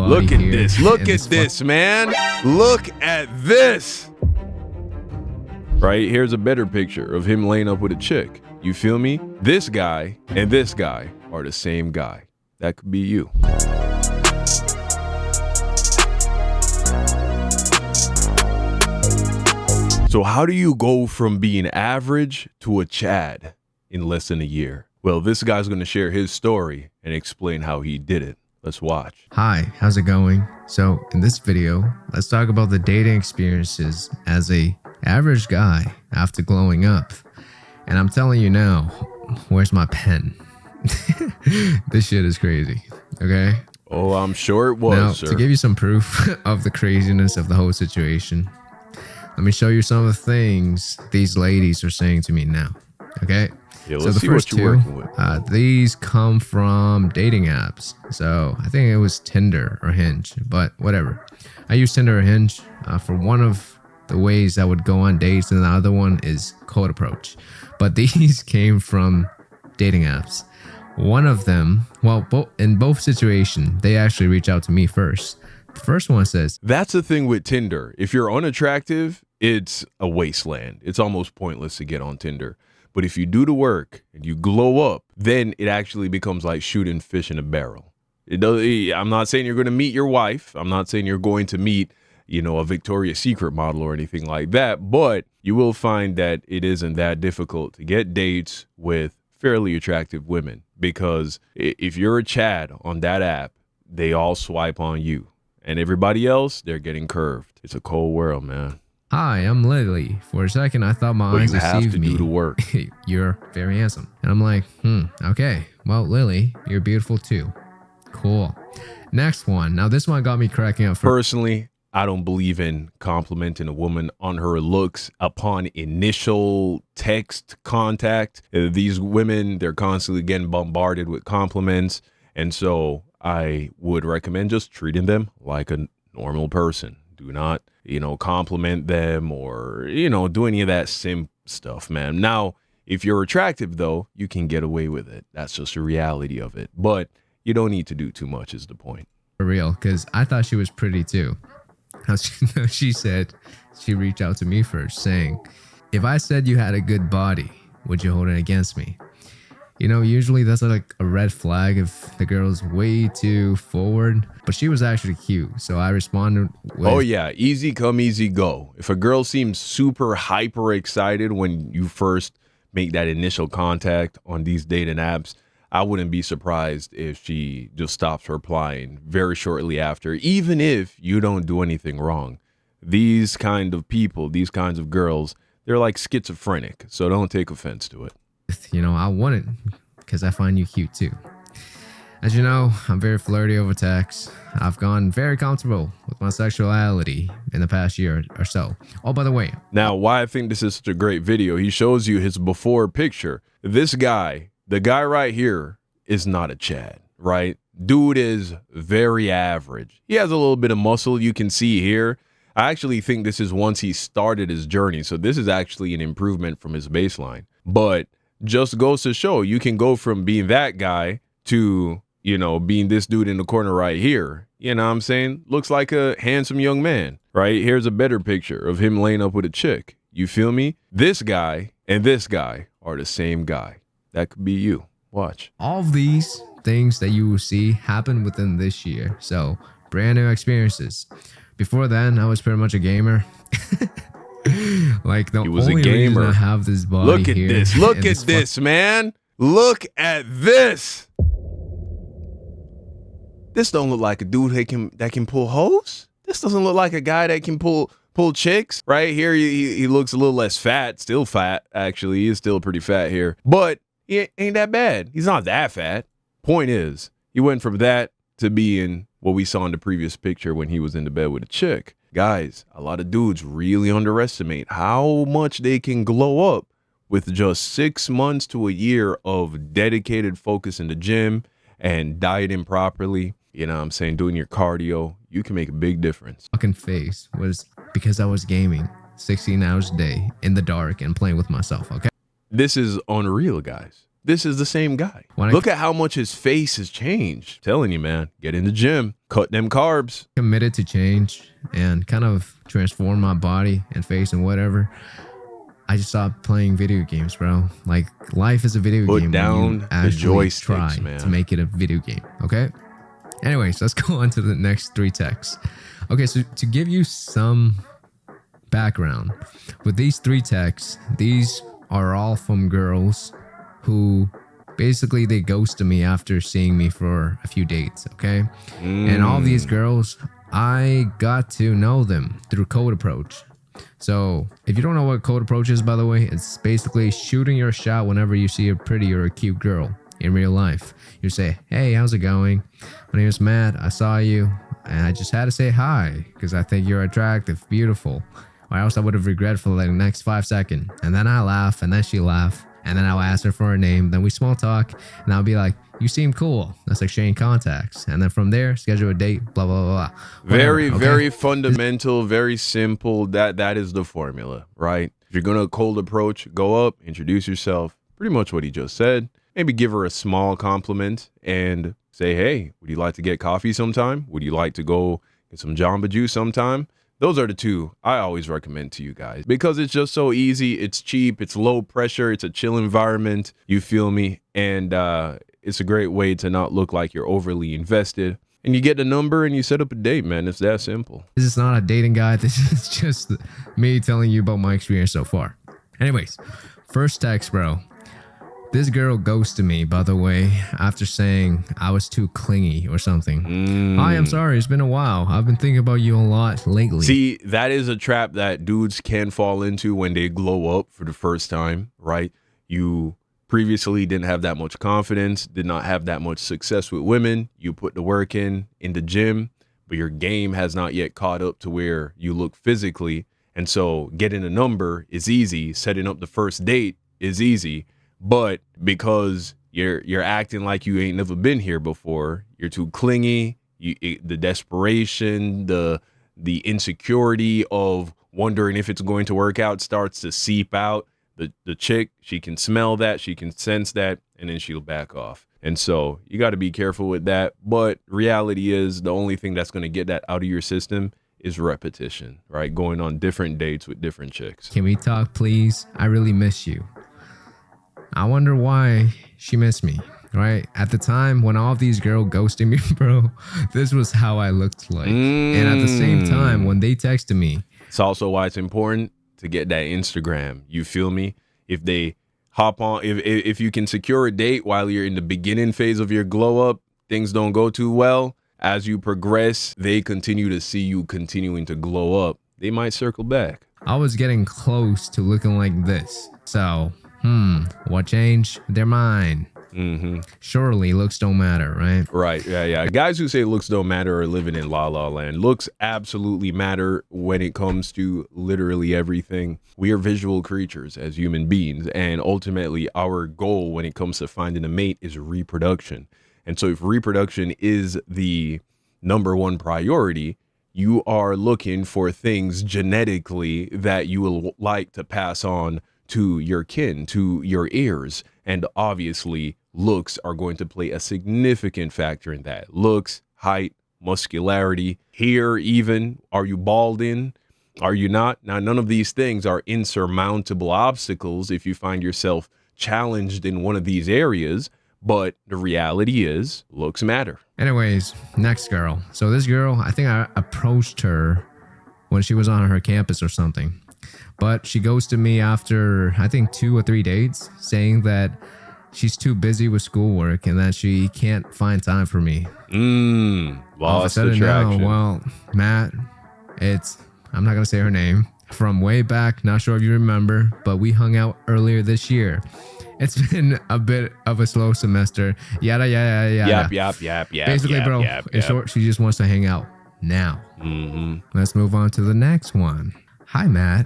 body Look at here. this. Look in at this, man. Look at this. Right? Here's a better picture of him laying up with a chick. You feel me? This guy and this guy are the same guy. That could be you. So how do you go from being average to a Chad in less than a year? Well, this guy's going to share his story and explain how he did it. Let's watch. Hi, how's it going? So in this video, let's talk about the dating experiences as a average guy after glowing up. And I'm telling you now, where's my pen? This shit is crazy, okay? Oh, I'm sure it was, Now, sir. to give you some proof of the craziness of the whole situation, let me show you some of the things these ladies are saying to me now, okay? Yeah, So let's the see first what you're two, working with. these come from dating apps. So I think it was Tinder or Hinge, but whatever. I use Tinder or Hinge for one of the ways I would go on dates, and the other one is Cold Approach. But these came from dating apps. One of them, well, in both situations, they actually reach out to me first. The first one says, That's the thing with Tinder. If you're unattractive, it's a wasteland. It's almost pointless to get on Tinder. But if you do the work and you glow up, then it actually becomes like shooting fish in a barrel. I'm not saying you're going to meet your wife. I'm not saying you're going to meet, a Victoria's Secret model or anything like that. But you will find that it isn't that difficult to get dates with fairly attractive women. Because if you're a Chad on that app, they all swipe on you. And everybody else, they're getting curved. It's a cold world, man. "Hi, I'm Lily." For a second, I thought my But eyes you have deceived to me. do the work. "You're very handsome." And I'm like, okay. Well, Lily, you're beautiful too. Cool. Next one. Now, this one got me cracking up. Personally, I don't believe in complimenting a woman on her looks upon initial text contact. These women, they're constantly getting bombarded with compliments. And so I would recommend just treating them like a normal person. Do not, compliment them or, do any of that simp stuff, man. Now, if you're attractive, though, you can get away with it. That's just the reality of it. But you don't need to do too much is the point. For real, because I thought she was pretty too. She said she reached out to me first, saying, "If I said you had a good body, would you hold it against me?" Usually that's like a red flag if the girl's way too forward, but she was actually cute. So I responded with, "Oh yeah, easy come, easy go." If a girl seems super hyper excited when you first make that initial contact on these dating apps, I wouldn't be surprised if she just stops replying very shortly after, even if you don't do anything wrong. These kind of people, these kinds of girls, they're like schizophrenic, so don't take offense to it. I want it because I find you cute too. As you know, I'm very flirty over text. I've gone very comfortable with my sexuality in the past year or so. Oh, by the way, Now, why I think this is such a great video, he shows you his before picture. This guy, the guy right here, is not a Chad, right? Dude is very average. He has a little bit of muscle you can see here. I actually think this is once he started his journey. So this is actually an improvement from his baseline. But just goes to show you can go from being that guy to, being this dude in the corner right here. You know what I'm saying? Looks like a handsome young man, right? Here's a better picture of him laying up with a chick. You feel me? This guy and this guy are the same guy. That could be you. Watch. all of these things that you will see happen within this year. So brand new experiences. Before then, I was pretty much a gamer. Like the He was a only reason gamer. I have this body Look at here this. Look and at this, man. Look at this. This don't look like a dude that can pull hoes. This doesn't look like a guy that can pull chicks. Right here, he looks a little less fat. Still fat, actually. He is still pretty fat here. But he ain't that bad. He's not that fat. Point is, he went from that to being what we saw in the previous picture when he was in the bed with a chick. Guys, a lot of dudes really underestimate how much they can glow up with just 6 months to a year of dedicated focus in the gym and dieting properly. You know what I'm saying? Doing your cardio, you can make a big difference. fucking face was because I was gaming 16 hours a day in the dark and playing with myself, okay? This is unreal, guys. this is the same guy. Look at how much his face has changed. Telling you, man, get in the gym, cut them carbs. Committed to change and kind of transform my body and face and whatever. I just stopped playing video games, bro. Like, life is a video game. Put down the joysticks, try man, to make it a video game. Okay. Anyways, let's go on to the next 3 texts. Okay, so to give you some background, with these 3 texts, these are all from girls who basically they ghosted me after seeing me for a few dates. Okay. And all these girls, I got to know them through Code Approach. So if you don't know what Code Approach is, by the way, it's basically shooting your shot whenever you see a pretty or a cute girl in real life. You say, hey, how's it going? My name is Matt. I saw you and I just had to say hi because I think you're attractive, beautiful. Or else I would have regretted for like the next 5 seconds. And then I laugh and then she laugh. And then I'll ask her for her name. Then we small talk and I'll be like, you seem cool. Let's exchange contacts. And then from there, schedule a date, blah, blah, blah, blah. Whatever, very fundamental, very simple. That is the formula, right? If you're going to cold approach, go up, introduce yourself. Pretty much what he just said. Maybe give her a small compliment and say, hey, would you like to get coffee sometime? Would you like to go get some Jamba Juice sometime? Those are the 2 I always recommend to you guys because it's just so easy. It's cheap. It's low pressure. It's a chill environment. You feel me? And it's a great way to not look like you're overly invested. And you get the number and you set up a date, man. It's that simple. This is not a dating guide. This is just me telling you about my experience so far. Anyways, first text, bro. This girl ghosted me, by the way, after saying I was too clingy or something. Hi, I'm sorry. It's been a while. I've been thinking about you a lot lately. See, that is a trap that dudes can fall into when they glow up for the first time, right? You previously didn't have that much confidence, did not have that much success with women. You put the work in the gym, but your game has not yet caught up to where you look physically. And so getting a number is easy. Setting up the first date is easy. But because you're acting like you ain't never been here before, you're too clingy, the desperation, the insecurity of wondering if it's going to work out starts to seep out. The chick, she can smell that, she can sense that, and then she'll back off. And so you got to be careful with that. But reality is the only thing that's going to get that out of your system is repetition, right? Going on different dates with different chicks. Can we talk, please? I really miss you. I wonder why she missed me, right? At the time when all of these girls ghosted me, bro, this was how I looked like. And at the same time, when they texted me. It's also why it's important to get that Instagram. You feel me? If they hop on, if you can secure a date while you're in the beginning phase of your glow up, things don't go too well. As you progress, they continue to see you continuing to glow up. They might circle back. I was getting close to looking like this. So... what changed? They're mine. Surely looks don't matter, right? Right. Yeah. Guys who say looks don't matter are living in la la land. Looks absolutely matter when it comes to literally everything. We are visual creatures as human beings, and ultimately our goal when it comes to finding a mate is reproduction. And so if reproduction is the number 1 priority, you are looking for things genetically that you will like to pass on to your kin, to your heirs. And obviously looks are going to play a significant factor in that. Looks, height, muscularity, hair even. Are you balding? Are you not? Now, none of these things are insurmountable obstacles if you find yourself challenged in one of these areas. But the reality is looks matter. Anyways, next girl. So this girl, I think I approached her when she was on her campus or something. But she ghosted me after, I think, 2 or 3 dates, saying that she's too busy with schoolwork and that she can't find time for me. Lost attraction. No, well, Matt, I'm not going to say her name, from way back, not sure if you remember, but we hung out earlier this year. It's been a bit of a slow semester. Yada. Yep. Basically, bro, in short, she just wants to hang out now. Let's move on to the next one. Hi, Matt.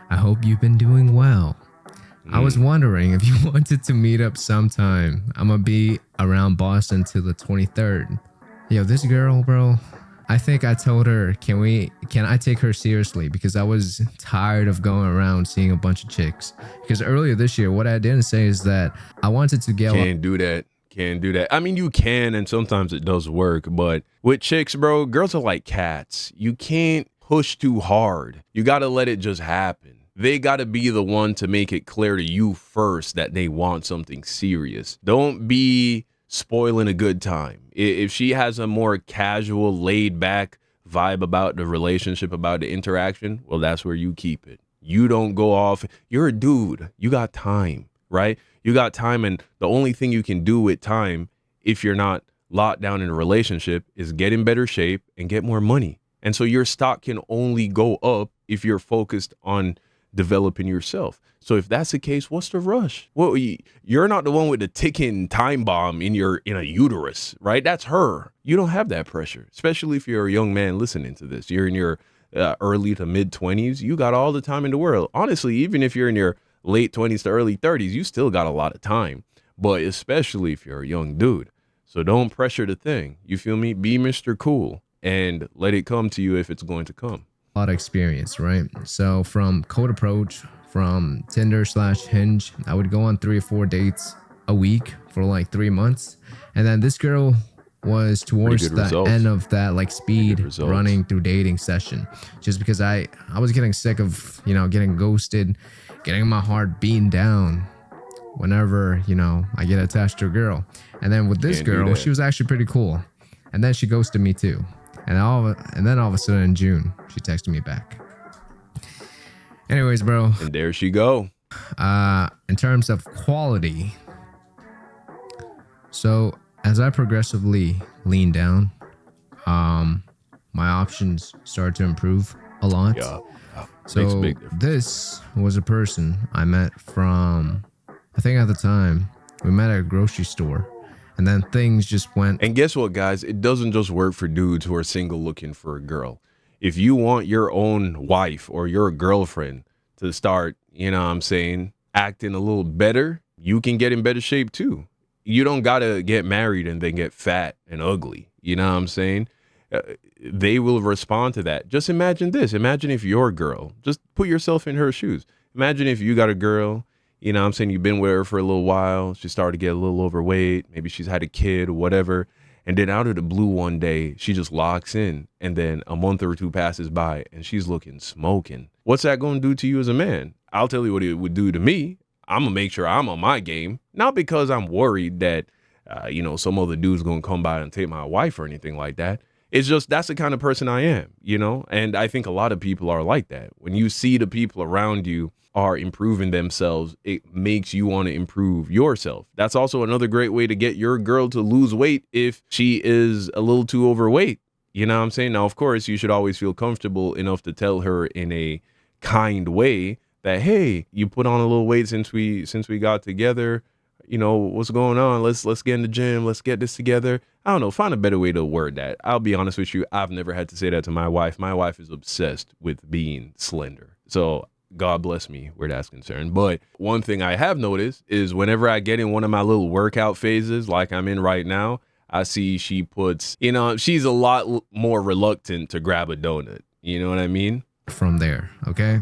I hope you've been doing well. I was wondering if you wanted to meet up sometime. I'm gonna be around Boston till the 23rd. Yo, this girl, bro, I think I told her, can I take her seriously? Because I was tired of going around seeing a bunch of chicks. Because earlier this year, what I didn't say is that I wanted to get. Can't do that. Can't do that. I mean, you can, and sometimes it does work. But with chicks, bro, girls are like cats. You can't push too hard. You got to let it just happen. They got to be the one to make it clear to you first that they want something serious. Don't be spoiling a good time. If she has a more casual, laid back vibe about the relationship, about the interaction, well, that's where you keep it. You don't go off. You're a dude. You got time, right? You got time. And the only thing you can do with time, if you're not locked down in a relationship, is get in better shape and get more money. And so your stock can only go up if you're focused on developing yourself. So if that's the case, what's the rush? Well, you're not the one with the ticking time bomb in a uterus, right? That's her. You don't have that pressure, especially if you're a young man listening to this. You're in your early to mid 20s. You got all the time in the world. Honestly, even if you're in your late 20s to early 30s, you still got a lot of time, but especially if you're a young dude. So don't pressure the thing. You feel me? Be Mr. Cool and let it come to you if it's going to come. A lot of experience, right? So from cold approach, from Tinder/Hinge, I would go on 3 or 4 dates a week for like 3 months. And then this girl was towards the end of that like speed running through dating session, just because I was getting sick of, getting ghosted, getting my heart beaten down whenever, I get attached to a girl. And then with this girl, she was actually pretty cool. And then she ghosted me too. And then all of a sudden in June, she texted me back. Anyways, bro. And there she go. In terms of quality, so as I progressively lean down, my options start to improve a lot. Yeah. So this was a person I met from, I think at the time, we met at a grocery store. And then things just went. And guess what, guys? It doesn't just work for dudes who are single looking for a girl. If you want your own wife or your girlfriend to start, acting a little better, you can get in better shape too. You don't got to get married and then get fat and ugly. You know what I'm saying? They will respond to that. Just imagine this. Imagine if your girl, just put yourself in her shoes. Imagine if you got a girl, you've been with her for a little while. She started to get a little overweight. Maybe she's had a kid or whatever. And then out of the blue one day, she just locks in. And then a month or two passes by and she's looking smoking. What's that going to do to you as a man? I'll tell you what it would do to me. I'm going to make sure I'm on my game. Not because I'm worried that, some other dude's going to come by and take my wife or anything like that. It's just that's the kind of person I am, and I think a lot of people are like that. When you see the people around you are improving themselves, it makes you want to improve yourself. That's also another great way to get your girl to lose weight if she is a little too overweight. You know what I'm saying? Now, of course, you should always feel comfortable enough to tell her in a kind way that, hey, you put on a little weight since we got together. What's going on? Let's get in the gym. Let's get this together. I don't know. Find a better way to word that. I'll be honest with you. I've never had to say that to my wife. My wife is obsessed with being slender. So God bless me where that's concerned. But one thing I have noticed is whenever I get in one of my little workout phases like I'm in right now, I see she puts, she's a lot more reluctant to grab a donut. You know what I mean? From there. Okay.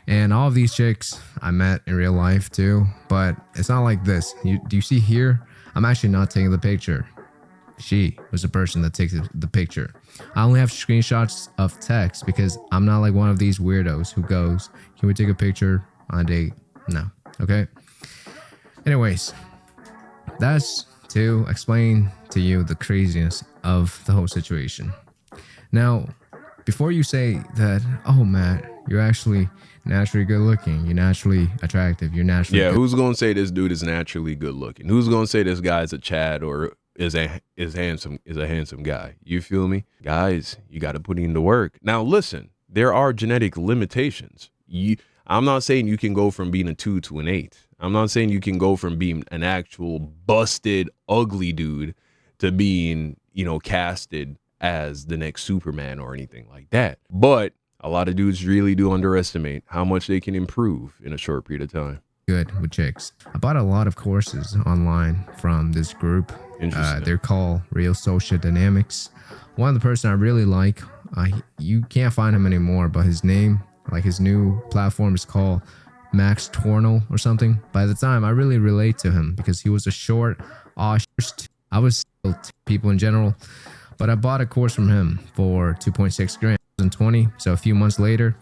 And all of these chicks I met in real life too, but it's not like this. Do you see here? I'm actually not taking the picture. She was the person that takes the picture. I only have screenshots of text because I'm not like one of these weirdos who goes, can we take a picture on a date? No. Okay. Anyways, that's to explain to you the craziness of the whole situation. Now, before you say that, oh, Matt, you're actually naturally good looking, you're naturally attractive, you're naturally good. Who's gonna say this dude is naturally good looking? Who's gonna say this guy's a Chad or is a handsome guy? You feel me? Guys, you got to put in the work. Now listen, there are genetic limitations. I'm not saying you can go from being a 2 to an 8. I'm not saying you can go from being an actual busted ugly dude to being, casted as the next Superman or anything like that. But a lot of dudes really do underestimate how much they can improve in a short period of time. Good with chicks. I bought a lot of courses online from this group. They're called Real Social Dynamics. One of the person I really like, you can't find him anymore, but his name, like his new platform, is called Max Tornel or something. By the time, I really relate to him because he was a short, I was people in general, but I bought a course from him for 2.6 grand in 20. So a few months later.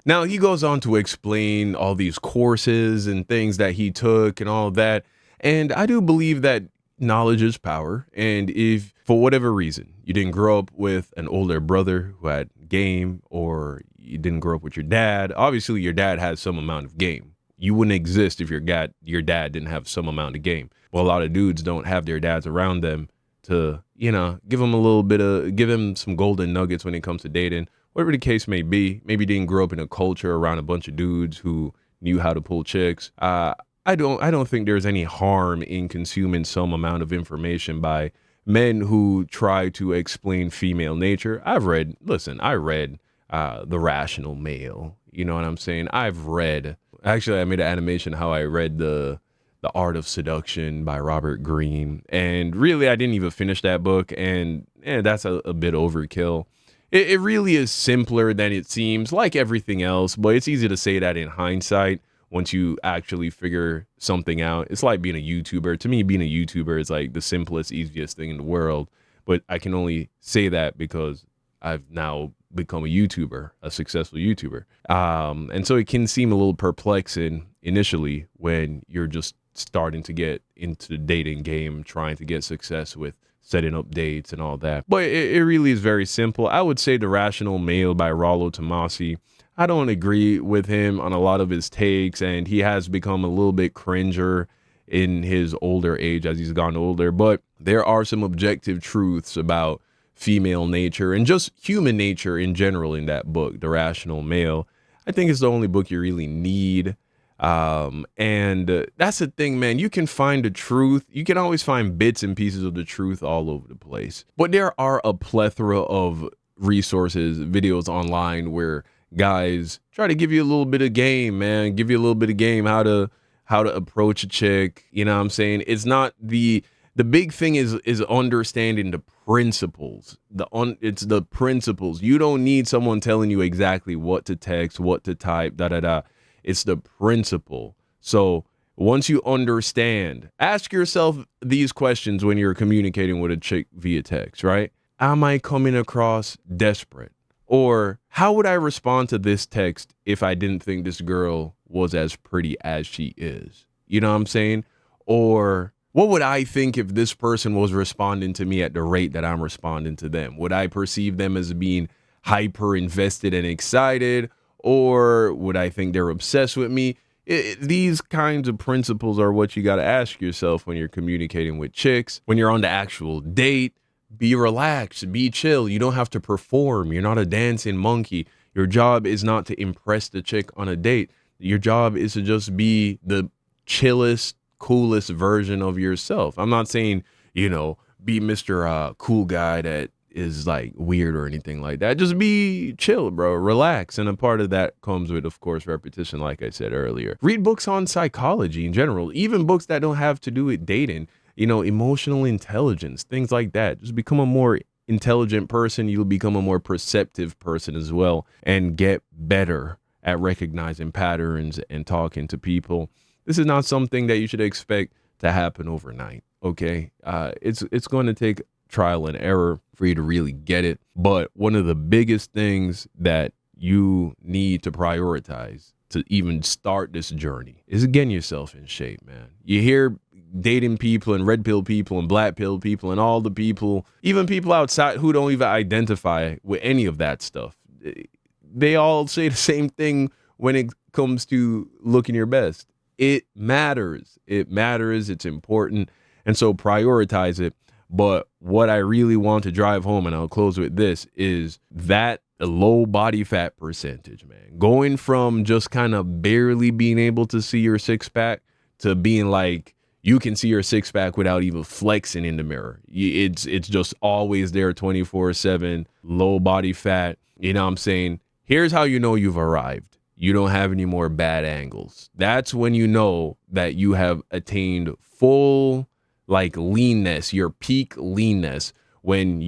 Now he goes on to explain all these courses and things that he took and all that. And I do believe that knowledge is power. And if for whatever reason you didn't grow up with an older brother who had game, or you didn't grow up with your dad, obviously your dad has some amount of game. You wouldn't exist if your dad didn't have some amount of game. Well, a lot of dudes don't have their dads around them to, give them some golden nuggets when it comes to dating, whatever the case may be. Maybe didn't grow up in a culture around a bunch of dudes who knew how to pull chicks. I don't think there's any harm in consuming some amount of information by men who try to explain female nature. I read The Rational Male. You know what I'm saying? I made an animation how I read the Art of Seduction by Robert Greene. And really, I didn't even finish that book. And that's a bit overkill. It really is simpler than it seems, like everything else. But it's easy to say that in hindsight once you actually figure something out. It's like being a YouTuber. To me, being a YouTuber is like the simplest, easiest thing in the world. But I can only say that because I've now become a YouTuber, a successful YouTuber. And so it can seem a little perplexing initially when you're just starting to get into the dating game, trying to get success with setting up dates and all that. But it really is very simple. I would say The Rational Male by Rollo Tomassi. I don't agree with him on a lot of his takes, and he has become a little bit cringer in his older age as he's gotten older. But there are some objective truths about female nature and just human nature in general in that book, The Rational Male. I think it's the only book you really need. And that's the thing, man. You can find the truth. You can always find bits and pieces of the truth all over the place. But there are a plethora of resources, videos online where guys try to give you a little bit of game, man. Give you a little bit of game, how to approach a chick. You know what I'm saying? It's not the big thing is understanding the principles. It's the principles. You don't need someone telling you exactly what to text, what to type, It's the principle. So once you understand, ask yourself these questions when you're communicating with a chick via text, right? Am I coming across desperate? Or how would I respond to this text if I didn't think this girl was as pretty as she is? You know what I'm saying? Or what would I think if this person was responding to me at the rate that I'm responding to them? Would I perceive them as being hyper invested and excited? Or would I think they're obsessed with me? These kinds of principles are what you got to ask yourself when you're communicating with chicks. When you're on the actual date, be relaxed, be chill. You don't have to perform. You're not a dancing monkey. Your job is not to impress the chick on a date. Your job is to just be the chillest, coolest version of yourself. I'm not saying, be Mr. Cool guy that is like weird or anything like that. Just be chill, bro. Relax. And a part of that comes with, of course, repetition, like I said earlier. Read books on psychology in general, even books that don't have to do with dating, emotional intelligence, things like that. Just become a more intelligent person. You'll become a more perceptive person as well and get better at recognizing patterns and talking to people. This is not something that you should expect to happen overnight. Okay. It's going to take trial and error for you to really get it. But one of the biggest things that you need to prioritize to even start this journey is getting yourself in shape, man. You hear dating people and red pill people and black pill people and all the people, even people outside who don't even identify with any of that stuff. They all say the same thing when it comes to looking your best. It matters. It matters. It's important. And so prioritize it. But what I really want to drive home, and I'll close with this, is that low body fat percentage, man. Going from just kind of barely being able to see your six pack to being like, you can see your six pack without even flexing in the mirror. It's just always there 24/7, low body fat. You know what I'm saying? Here's how you know you've arrived. You don't have any more bad angles. That's when you know that you have attained full leanness, your peak leanness, when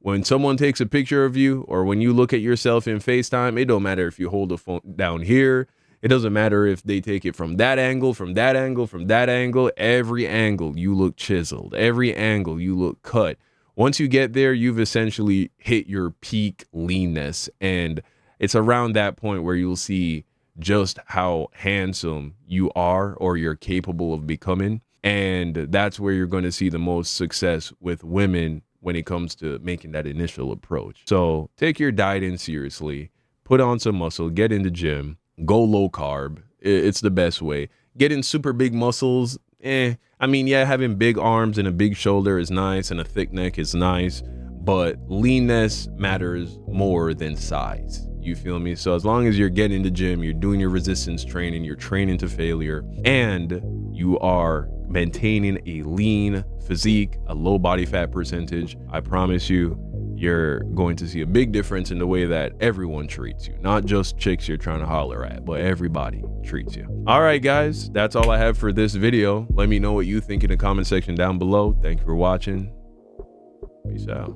When someone takes a picture of you or when you look at yourself in FaceTime, it don't matter if you hold the phone down here. It doesn't matter if they take it from that angle, from that angle, from that angle. Every angle, you look chiseled. Every angle, you look cut. Once you get there, you've essentially hit your peak leanness. And it's around that point where you'll see just how handsome you are or you're capable of becoming. And that's where you're going to see the most success with women when it comes to making that initial approach. So take your dieting seriously, put on some muscle, get in the gym, go low carb. It's the best way. Getting super big muscles, I mean, yeah, having big arms and a big shoulder is nice and a thick neck is nice, but leanness matters more than size. You feel me? So as long as you're getting in the gym, you're doing your resistance training, you're training to failure, and you are maintaining a lean physique, a low body fat percentage, I promise you, you're going to see a big difference in the way that everyone treats you. Not just chicks you're trying to holler at, but everybody treats you. All right, guys, that's all I have for this video. Let me know what you think in the comment section down below. Thank you for watching. Peace out.